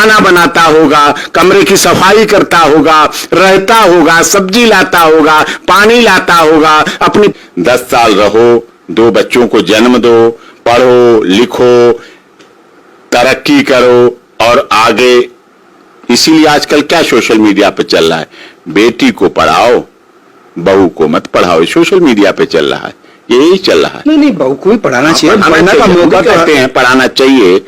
खाना बनाता होगा, कमरे की सफाई करता होगा, रहता होगा, सब्जी लाता होगा, पानी लाता होगा, अपनी 10 साल रहो, 2 बच्चों को जन्म दो, पढ़ो लिखो, तरक्की करो और आगे। इसीलिए आजकल क्या सोशल मीडिया पे चल रहा है, बेटी को पढ़ाओ बहू को मत पढ़ाओ, सोशल मीडिया पे चल रहा है, यही चल रहा है। नहीं बहू को भी पढ़ाना चाहिए, पढ़ने का मौका कहते हैं, पढ़ाना चाहिए,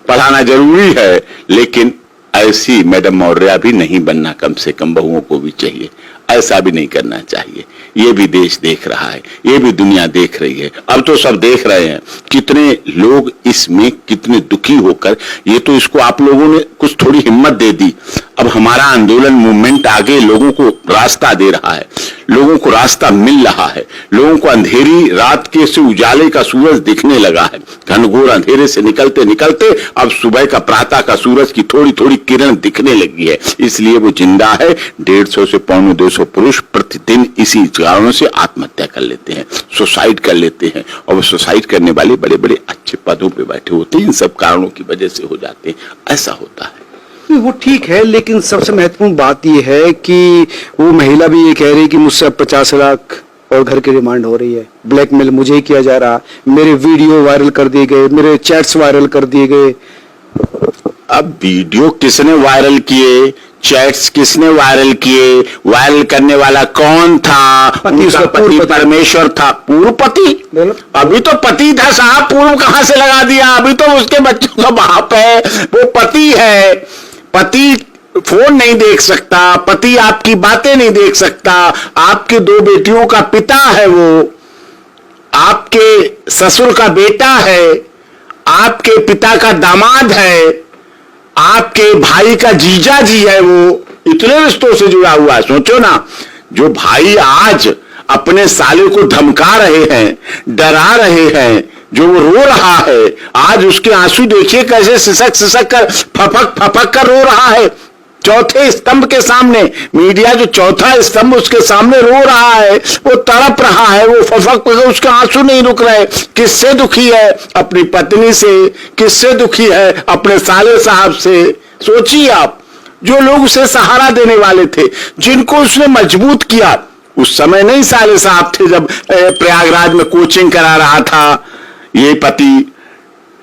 पढ़ाना जरूरी है, लेकिन ऐसी मैडम मौर्या भी नहीं बनना, कम से कम बहुओं को भी चाहिए, ऐसा भी नहीं करना चाहिए। ये भी देश देख रहा है, ये भी दुनिया देख रही है, अब तो सब देख रहे हैं कितने लोग इसमें कितने दुखी होकर। ये तो इसको आप लोगों ने कुछ थोड़ी हिम्मत दे दी, अब हमारा आंदोलन मूवमेंट आगे लोगों को रास्ता दे रहा है, लोगों को रास्ता मिल रहा है, लोगों को अंधेरी रात के से उजाले का सूरज दिखने लगा है। घनघोर अंधेरे से निकलते निकलते अब सुबह का प्रातः का सूरज की थोड़ी थोड़ी किरण दिखने लगी है, इसलिए वो जिंदा है। 150 से 250 पुरुष प्रतिदिन इसी कारणों से आत्महत्या कर लेते हैं, सुसाइड कर लेते हैं, और वो सुसाइड करने वाले बड़े बड़े अच्छे पदों पे बैठे होते हैं, इन सब कारणों की वजह से हो जाते हैं, ऐसा होता है। वो ठीक है, लेकिन सबसे महत्वपूर्ण बात यह है कि वो महिला भी ये कह रही है कि मुझसे 50 लाख और घर की डिमांड हो रही है, ब्लैकमेल मुझे ही किया जा रहा, मेरे वीडियो वायरल कर दिए गए, मेरे चैट्स वायरल कर दिए गए। अब वीडियो किसने वायरल किए, चैट्स किसने वायरल किए, वायरल करने वाला कौन था? उनका पति परमेश्वर था, पूर्व पति। अभी तो पति था साहब, पूर्व कहां से लगा दिया, अभी तो उसके बच्चों का बाप है, वो पति है। पति फोन नहीं देख सकता, पति आपकी बातें नहीं देख सकता, आपके 2 बेटियों का पिता है, वो आपके ससुर का बेटा है, आपके पिता का दामाद है, आपके भाई का जीजा जी है, वो इतने रिश्तों से जुड़ा हुआ है। सोचो ना, जो भाई आज अपने साले को धमका रहे हैं, डरा रहे हैं, जो वो रो रहा है, आज उसके आंसू देखिए कैसे सिसक सिसक कर फपक फपक कर रो रहा है। चौथे स्तंभ के सामने, मीडिया जो चौथा स्तंभ उसके सामने रो रहा है, वो तड़प रहा है, वो फपक, उसके आंसू नहीं रुक रहे। किससे दुखी है? अपनी पत्नी से। किससे दुखी है? अपने साले साहब से। सोचिए आप, जो लोग उसे सहारा देने वाले थे, जिनको उसने मजबूत किया, उस समय नहीं साले साहब थे जब प्रयागराज में कोचिंग करा रहा था, ये पति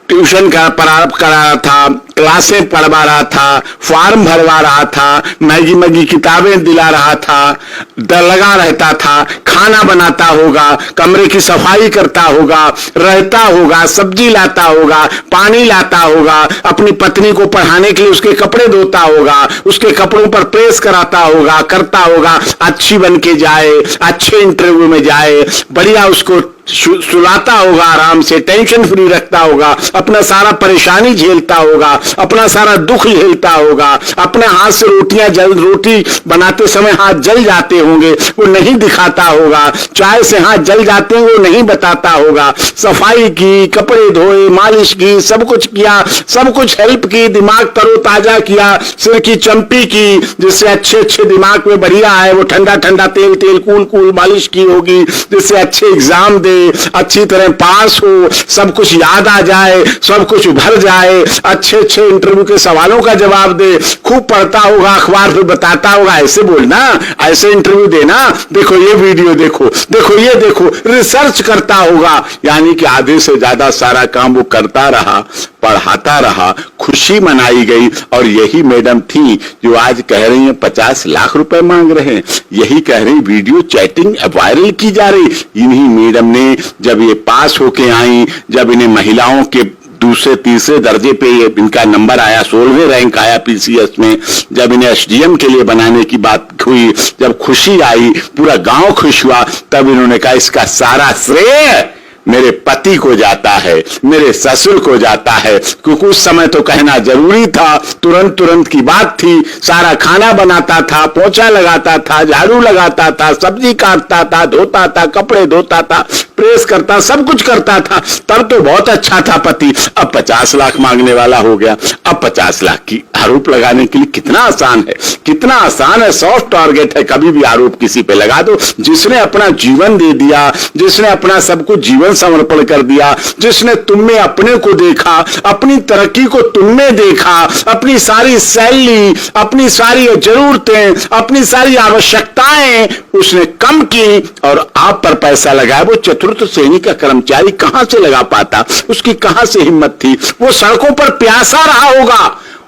ट्यूशन का प्रारंभ करा रहा था, क्लासें पढ़वा रहा था, फॉर्म भरवा रहा था, मैगी मैगी किताबें दिला रहा था, डर लगा रहता था, खाना बनाता होगा, कमरे की सफाई करता होगा, रहता होगा, सब्जी लाता होगा, पानी लाता होगा, अपनी पत्नी को पढ़ाने के लिए उसके कपड़े धोता होगा, उसके कपड़ों पर प्रेस कराता होगा, करता होगा, अच्छी बन के जाए, अच्छे इंटरव्यू में जाए, बढ़िया उसको सुलाता होगा, आराम से टेंशन फ्री रखता होगा, अपना सारा परेशानी झेलता होगा, अपना सारा दुख झेलता होगा, अपने हाथ से रोटी बनाते समय हाथ जल जाते होंगे, वो नहीं दिखाता होगा, चाय से हाथ जल जाते हैं वो नहीं बताता होगा, सफाई की, कपड़े धोए, मालिश की, सब कुछ किया, सब कुछ हेल्प की, दिमाग तरोताजा किया, सिर की चंपी की, जिससे अच्छे अच्छे दिमाग में बढ़िया है, वो ठंडा ठंडा तेल तेल कूल कूल मालिश की होगी, जिससे अच्छे एग्जाम दे, अच्छी तरह पास हो, सब कुछ याद आ जाए, सब कुछ भर जाए, अच्छे अच्छे इंटरव्यू के सवालों का जवाब दे, खूब पढ़ता होगा, अखबार पे बताता होगा, ऐसे बोलना, ऐसे इंटरव्यू देना, देखो ये वीडियो देखो, देखो ये देखो, रिसर्च करता होगा। यानी कि आधे से ज्यादा सारा काम वो करता रहा, पढ़ाता रहा, खुशी मनाई गई। और यही मैडम थी जो आज कह रही हैं 50 लाख रुपए मांग रहे हैं, यही कह रही वीडियो चैटिंग वायरल की जा रही। इन्हीं मैडम ने जब ये पास होके आई, जब इन्हें महिलाओं के दूसरे तीसरे दर्जे पे इनका नंबर आया, 16वें रैंक आया पीसीएस में, जब इन्हें एसडीएम के लिए बनाने की बात हुई, जब खुशी आई, पूरा गांव खुश हुआ, तब इन्होंने कहा इसका सारा श्रेय मेरे पति को जाता है, मेरे ससुर को जाता है, क्योंकि उस समय तो कहना जरूरी था, तुरंत तुरंत की बात थी। सारा खाना बनाता था, पोछा लगाता था, झाड़ू लगाता था, सब्जी काटता था, धोता था, कपड़े धोता था, प्रेस करता, सब कुछ करता था। तब तो बहुत अच्छा था पति। अब 50 लाख मांगने वाला हो गया। अब 50 लाख की आरोप लगाने के लिए कितना आसान है, कितना आसान है, सॉफ्ट टारगेट है, कभी भी आरोप किसी पे लगा दो। जिसने अपना जीवन दे दिया, जिसने अपना सब कुछ जीवन समर्पण कर दिया, जिसने तुम में अपने को देखा, अपनी तरक्की को तुम में देखा, अपनी सारी सैलरी, अपनी सारी जरूरतें, अपनी सारी आवश्यकताएं उसने कम की और आप पर पैसा लगाया। वो चतुर्थ श्रेणी का कर्मचारी कहां से लगा पाता, उसकी कहां से हिम्मत थी? वो सड़कों पर प्यासा रहा होगा,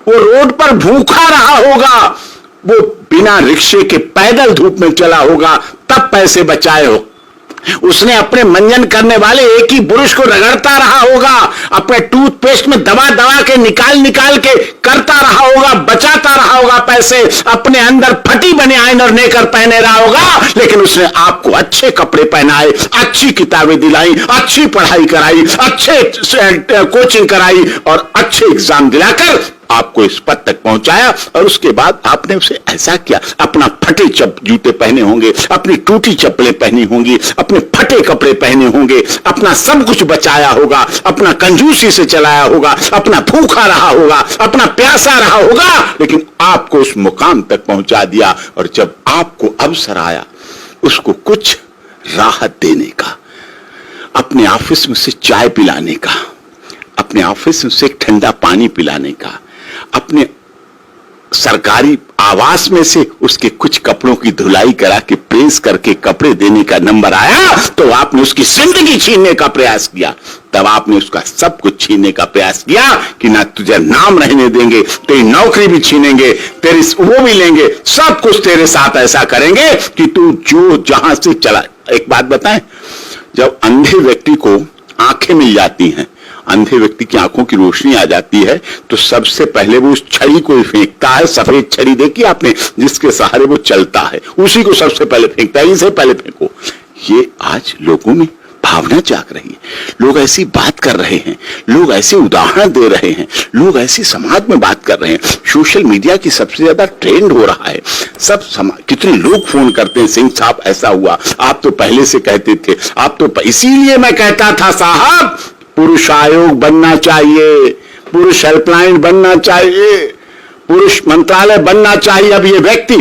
वो रोड पर भूखा रहा होगा, वो बिना रिक्शे के पैदल धूप में चला होगा, तब पैसे बचाए हो। उसने अपने मंजन करने वाले एक ही ब्रश को रगड़ता रहा होगा, अपने टूथपेस्ट में दबा दबा के निकाल के करता रहा होगा, बचाता रहा होगा पैसे, अपने अंदर फटी बने आयनर नेकर पहने रहा होगा, लेकिन उसने आपको अच्छे कपड़े पहनाए, अच्छी किताबें दिलाई, अच्छी पढ़ाई कराई, अच्छे कोचिंग कराई और अच्छे एग्जाम दिलाकर आपको इस पद तक पहुंचाया। और उसके बाद आपने उसे ऐसा किया, अपना फटे जूते पहने होंगे, अपनी टूटी चप्पलें पहनी होंगी, अपने फटे कपड़े पहने होंगे, अपना सब कुछ बचाया होगा, अपना कंजूसी से चलाया होगा, अपना भूखा रहा होगा, अपना प्यासा रहा होगा, लेकिन आपको उस मुकाम तक पहुंचा दिया। और जब आपको अवसर आया उसको कुछ राहत देने का, अपने ऑफिस में से चाय पिलाने का, अपने ऑफिस में से ठंडा पानी पिलाने का, अपने सरकारी आवास में से उसके कुछ कपड़ों की धुलाई करा के प्रेस करके कपड़े देने का नंबर आया, तो आपने उसकी जिंदगी छीनने का प्रयास किया। तब आपने उसका सब कुछ छीनने का प्रयास किया कि ना तुझे नाम रहने देंगे, तेरी नौकरी भी छीनेंगे, तेरी वो भी लेंगे, सब कुछ तेरे साथ ऐसा करेंगे कि तू जो जहां से चला। एक बात बताएं, जब अंधे व्यक्ति को आंखें मिल जाती हैं, अंधे व्यक्ति की आंखों की रोशनी आ जाती है, तो सबसे पहले वो उस छड़ी को ही फेंकता है। सफेद छड़ी देखी आपने, जिसके सहारे वो चलता है, उसी को सबसे पहले फेंकता है, इसे पहले फेंको। ये आज लोगों में भावना जाग रही है, लोग ऐसी बात कर रहे हैं, लोग ऐसे उदाहरण दे रहे हैं, लोग ऐसी समाज में बात कर रहे हैं। सोशल मीडिया की सबसे ज्यादा ट्रेंड हो रहा है, सब समाज, कितने लोग फोन करते हैं, सिंह साहब ऐसा हुआ, आप तो पहले से कहते थे, आप तो इसीलिए मैं कहता था साहब पुरुष आयोग बनना चाहिए, पुरुष हेल्पलाइन बनना चाहिए, पुरुष मंत्रालय बनना चाहिए। अब ये व्यक्ति,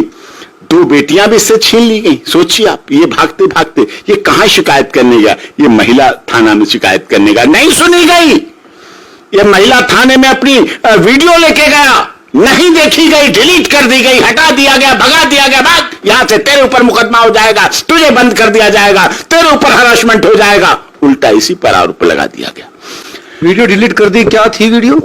2 बेटियां भी इससे छीन ली गई। सोचिए आप, ये भागते भागते ये कहां शिकायत करने गया? ये महिला थाना में शिकायत करने गया, नहीं सुनी गई। ये महिला थाने में अपनी वीडियो लेके गया, नहीं देखी गई, डिलीट कर दी गई, हटा दिया गया, भगा दिया गया, भाग यहां से, तेरे ऊपर मुकदमा हो जाएगा, तुझे बंद कर दिया जाएगा, तेरे ऊपर हरासमेंट हो जाएगा। उल्टा इसी पर आरोप लगा दिया गया। वीडियो डिलीट कर दी, क्या थी वीडियो?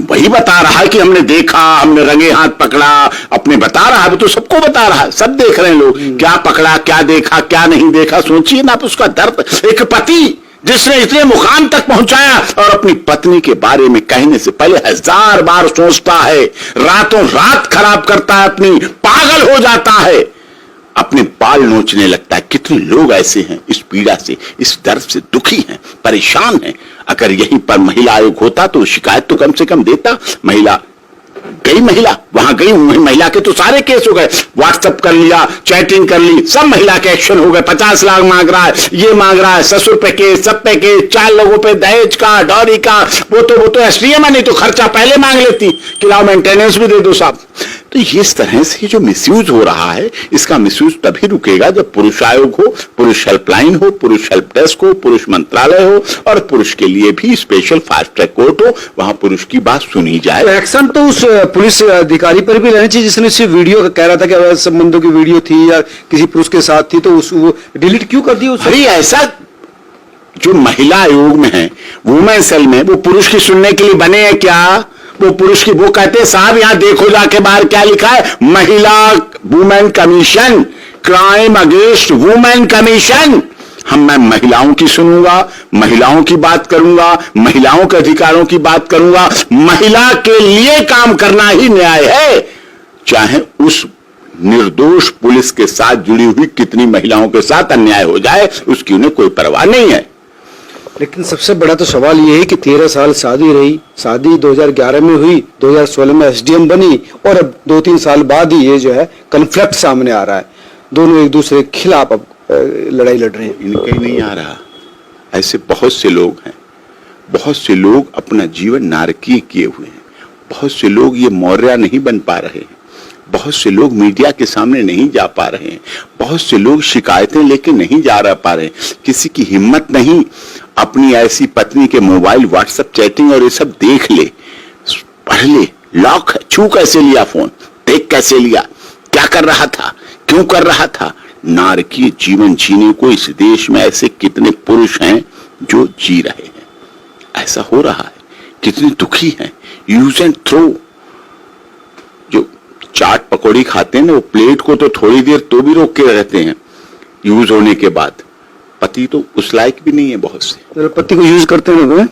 वही बता रहा है कि हमने देखा, हमने रंगे हाथ पकड़ा, अपने बता रहा है, वो तो सबको बता रहा है, सब देख रहे हैं लोग, क्या पकड़ा, क्या देखा, क्या नहीं देखा। सोचिए ना आप उसका दर्द। एक पति जिसने इतने मुकाम तक पहुंचाया और अपनी पत्नी के बारे में कहने से पहले 1000 बार सोचता है, रातों रात खराब करता है, अपनी पागल हो जाता है, अपने बाल नोचने लगता है। कितने लोग ऐसे हैं, इस पीड़ा से, इस दर्द से दुखी हैं, परेशान हैं। अगर यहीं पर महिला आयोग होता तो शिकायत तो कम से कम देता। महिला वहां गई, महिला के तो सारे केस हो गए, व्हाट्सएप कर लिया, चैटिंग कर ली, सब महिला के एक्शन हो गए। 50 लाख मांग रहा है, ये मांग रहा है, ससुर पे केस, सब पे केस, 4 लोगों पे दहेज का, डॉरी का, वो तो एसडीएम है, नहीं तो खर्चा पहले मांग लेती कि लाओ मेंटेनेंस भी दे दो साहब। तो इस तरह से जो मिसयूज हो रहा है, इसका मिसयूज तभी रुकेगा जब पुरुष आयोग हो, पुरुष हेल्पलाइन हो, पुरुष हेल्प डेस्क हो, पुरुष मंत्रालय हो और पुरुष के लिए भी स्पेशल फास्ट ट्रैक कोर्ट हो, वहां पुरुष की बात सुनी जाए। एक्शन तो उस पुलिस अधिकारी पर भी लेना चाहिए जिसने सिर्फ वीडियो कह रहा था कि अवैध संबंधों की वीडियो थी या किसी पुरुष के साथ थी, तो वो डिलीट क्यों कर दी? अरे ऐसा जो महिला आयोग में है, वुमेन सेल में, वो पुरुष की सुनने के लिए बने हैं क्या? वो पुरुष की, वो कहते हैं साहब यहां देखो जाके बाहर क्या लिखा है, महिला women commission, crime against women commission. मैं महिलाओं की सुनूंगा, महिलाओं की बात करूंगा, महिलाओं के अधिकारों की बात करूंगा। महिला के लिए काम करना ही न्याय है, चाहे उस निर्दोष पुलिस के साथ जुड़ी हुई कितनी महिलाओं के साथ अन्याय हो जाए, उसकी उन्हें कोई परवाह नहीं है। लेकिन सबसे बड़ा तो सवाल यह है कि 13 साल शादी रही, शादी 2011 में हुई, 2016 में एसडीएम बनी और अब 2-3 साल बाद ही ये जो है कन्फ्लिक्ट सामने आ रहा है, दोनों एक दूसरे के खिलाफ अब लड़ाई लड़ रहे हैं। इनके ही नहीं आ रहा, ऐसे बहुत से लोग हैं, बहुत से लोग अपना जीवन नारकीय किए हुए हैं, बहुत से लोग ये मौर्य नहीं बन पा रहे हैं, बहुत से लोग मीडिया के सामने नहीं जा पा रहे हैं, बहुत से लोग शिकायतें लेके नहीं जा रह पा रहे हैं, किसी की हिम्मत नहीं अपनी ऐसी पत्नी के मोबाइल व्हाट्सएप चैटिंग और ये सब देख ले, पढ़ ले, लॉक है, छू कैसे लिया फोन, देख कैसे लिया, क्या कर रहा था, क्यों कर रहा था। नारकीय जीवन जीने को इस देश में ऐसे कितने पुरुष हैं जो जी रहे हैं, ऐसा हो रहा है, कितने दुखी हैं। यूज एंड थ्रो, जो चाट पकौड़ी खाते हैं ना, वो प्लेट को तो थोड़ी देर तो भी रोक के रहते हैं यूज होने के बाद। पति तो उस लायक भी नहीं है बहुत से। पति को यूज करते हैं